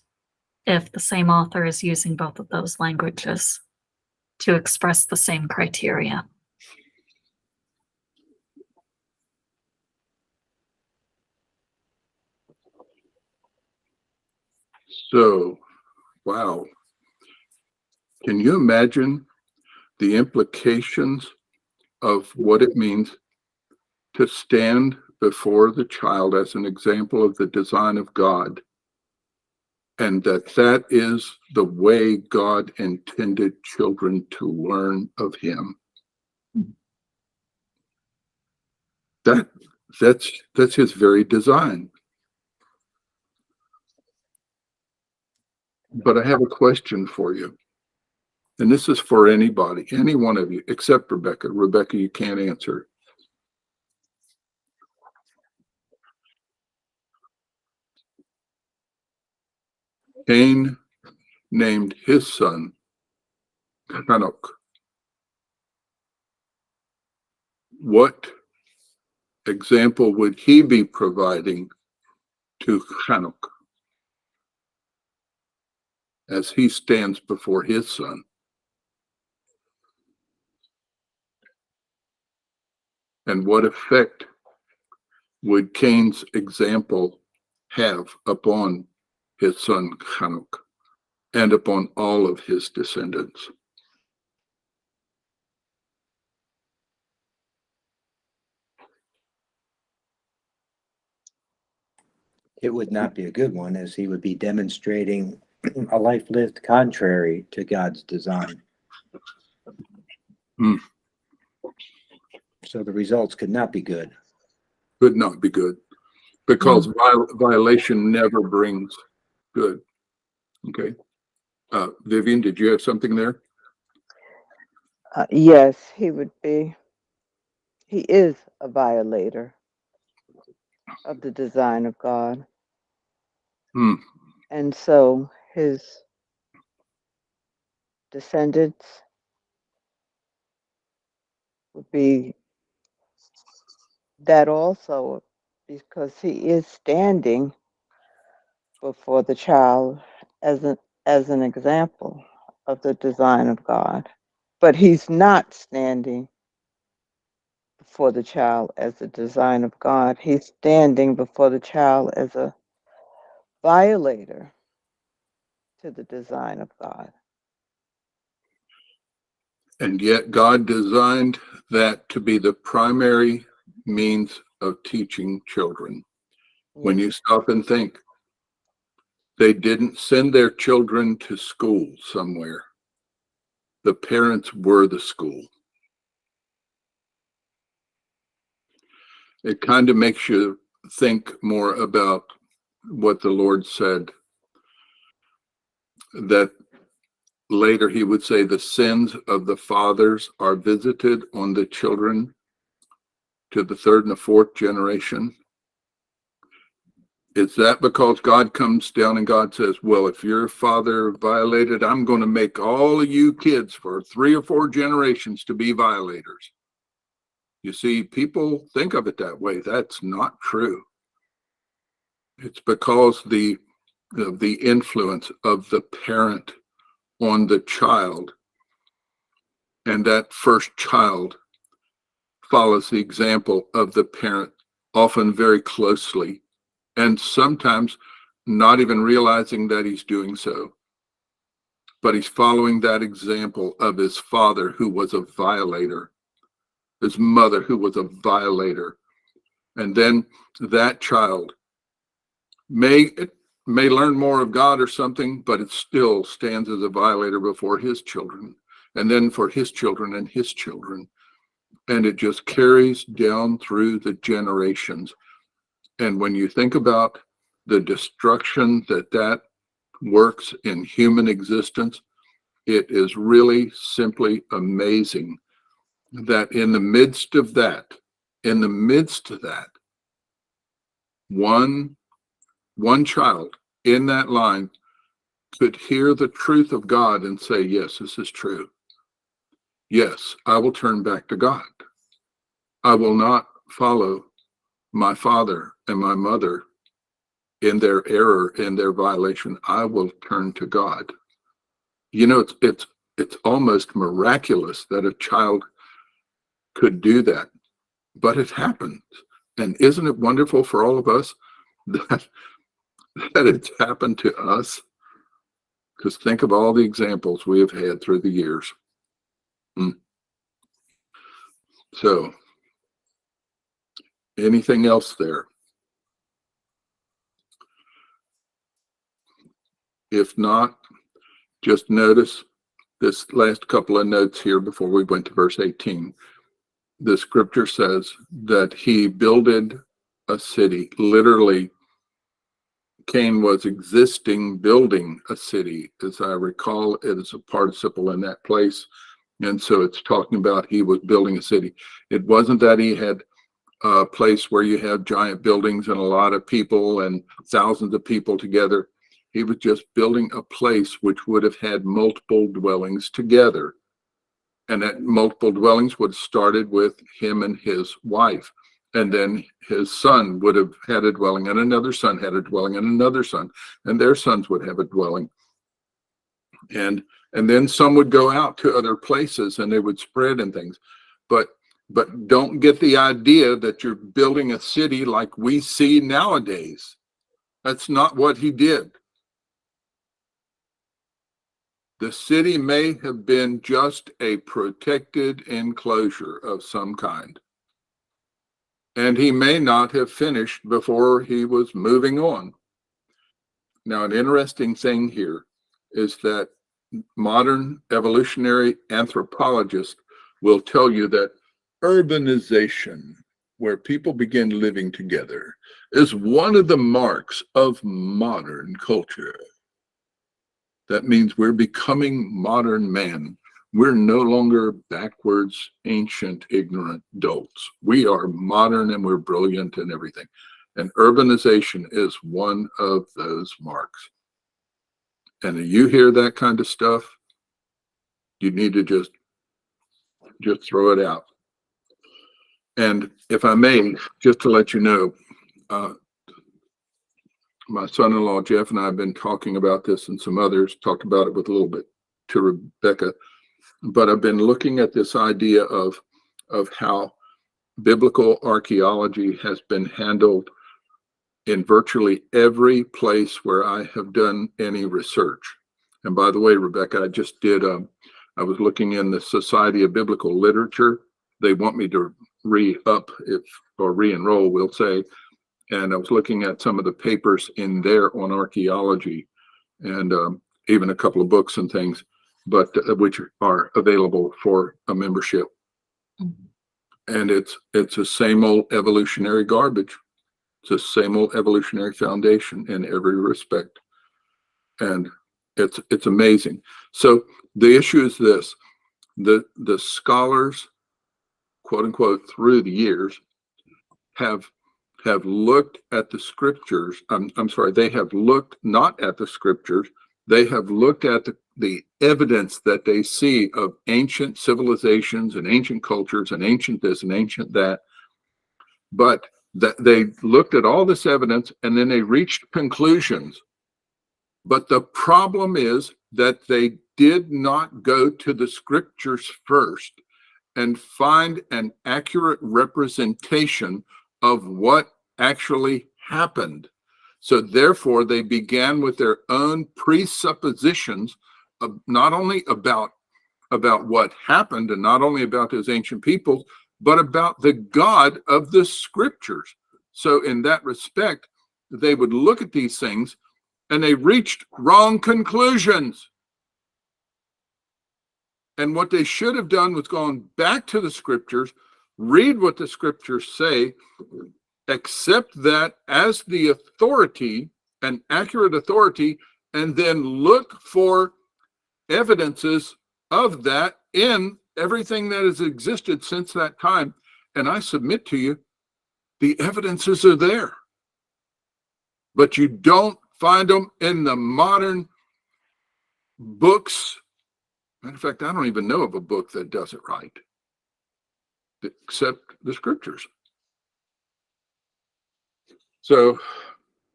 if the same author is using both of those languages to express the same criteria? So, wow. Can you imagine the implications of what it means to stand before the child as an example of the design of God, and that is the way God intended children to learn of him? That's his very design. But I have a question for you. And this is for anybody, any one of you, except Rebecca. Rebecca, you can't answer. Cain named his son Hanok. What example would he be providing to Hanok as he stands before his son? And what effect would Cain's example have upon his son Hanok and upon all of his descendants? It would not be a good one, as he would be demonstrating a life lived contrary to God's design. Hmm. So the results could not be good. Could not be good, because violation never brings good. Okay. Vivian, did you have something there? Yes, he would be. He is a violator of the design of God. Hmm. And so his descendants would be that also, because he is standing before the child as an example of the design of God. But he's not standing before the child as the design of God. He's standing before the child as a violator to the design of God. And yet God designed that to be the primary means of teaching children. When you stop and think, they didn't send their children to school somewhere. The parents were the school. It kind of makes you think more about what the Lord said, that later he would say the sins of the fathers are visited on the children to the third and the fourth generation? Is that because God comes down and God says, well, if your father violated, I'm going to make all of you kids for 3 or 4 generations to be violators? You see, people think of it that way. That's not true. It's because of the influence of the parent on the child, and that first child follows the example of the parent, often very closely, and sometimes not even realizing that he's doing so. But he's following that example of his father, who was a violator, his mother, who was a violator. And then that child may learn more of God or something, but it still stands as a violator before his children, and then for his children and his children. And it just carries down through the generations. And when you think about the destruction that works in human existence, it is really simply amazing that in the midst of that, one child in that line could hear the truth of God and say, yes, this is true. Yes, I will turn back to God. I will not follow my father and my mother in their error, in their violation. I will turn to God. You know, it's almost miraculous that a child could do that, but it happens. And isn't it wonderful for all of us that it's happened to us? Because think of all the examples we have had through the years. So, anything else there? If not, just notice this last couple of notes here before we went to verse 18. The scripture says that he builded a city. Literally, Cain was building a city. As I recall, it is a participle in that place. And so it's talking about he was building a city. It wasn't that he had a place where you have giant buildings and a lot of people and thousands of people together. He was just building a place which would have had multiple dwellings together. And that multiple dwellings would have started with him and his wife. And then his son would have had a dwelling, and another son had a dwelling, and another son, and their sons would have a dwelling. And then some would go out to other places and they would spread and things. But don't get the idea that you're building a city like we see nowadays. That's not what he did. The city may have been just a protected enclosure of some kind. And he may not have finished before he was moving on. Now, an interesting thing here is that modern evolutionary anthropologists will tell you that urbanization, where people begin living together, is one of the marks of modern culture. That means we're becoming modern man. We're no longer backwards, ancient, ignorant dolts. We are modern and we're brilliant and everything. And urbanization is one of those marks. And if you hear that kind of stuff, you need to just throw it out. And if I may, just to let you know, my son-in-law Jeff and I have been talking about this, and some others talked about it with a little bit to Rebecca. But I've been looking at this idea of how biblical archaeology has been handled in virtually every place where I have done any research. And by the way, Rebecca, I just did, I was looking in the Society of Biblical Literature. They want me to re-enroll, we'll say. And I was looking at some of the papers in there on archaeology, and even a couple of books and things, but which are available for a membership. Mm-hmm. And it's the same old evolutionary garbage. It's the same old evolutionary foundation in every respect. And it's amazing. So the issue is this: the scholars, quote unquote, through the years have looked at the scriptures. I'm sorry, they have looked not at the scriptures. They have looked at the evidence that they see of ancient civilizations and ancient cultures and ancient this and ancient that. But that they looked at all this evidence and then they reached conclusions. But the problem is that they did not go to the scriptures first and find an accurate representation of what actually happened. So therefore, they began with their own presuppositions of not only about what happened and not only about those ancient peoples, but about the God of the scriptures. So in that respect, they would look at these things and they reached wrong conclusions. And what they should have done was gone back to the scriptures, read what the scriptures say, accept that as the authority, an accurate authority, and then look for evidences of that in everything that has existed since that time. And I submit to you, the evidences are there. But you don't find them in the modern books. Matter of fact, I don't even know of a book that does it right, except the scriptures. So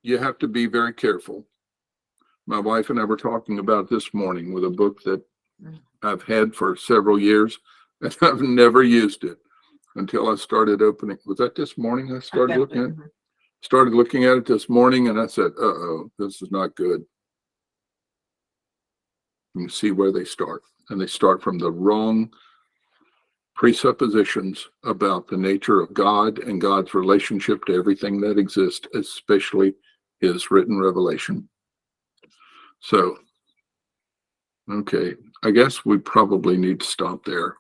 you have to be very careful. My wife and I were talking about this morning with a book that I've had for several years, and I've never used it until I started opening. Was that this morning I started looking at it? Started looking at it this morning, and I said, uh-oh, this is not good. You see where they start. And they start from the wrong presuppositions about the nature of God and God's relationship to everything that exists, especially his written revelation. So, okay, I guess we probably need to stop there.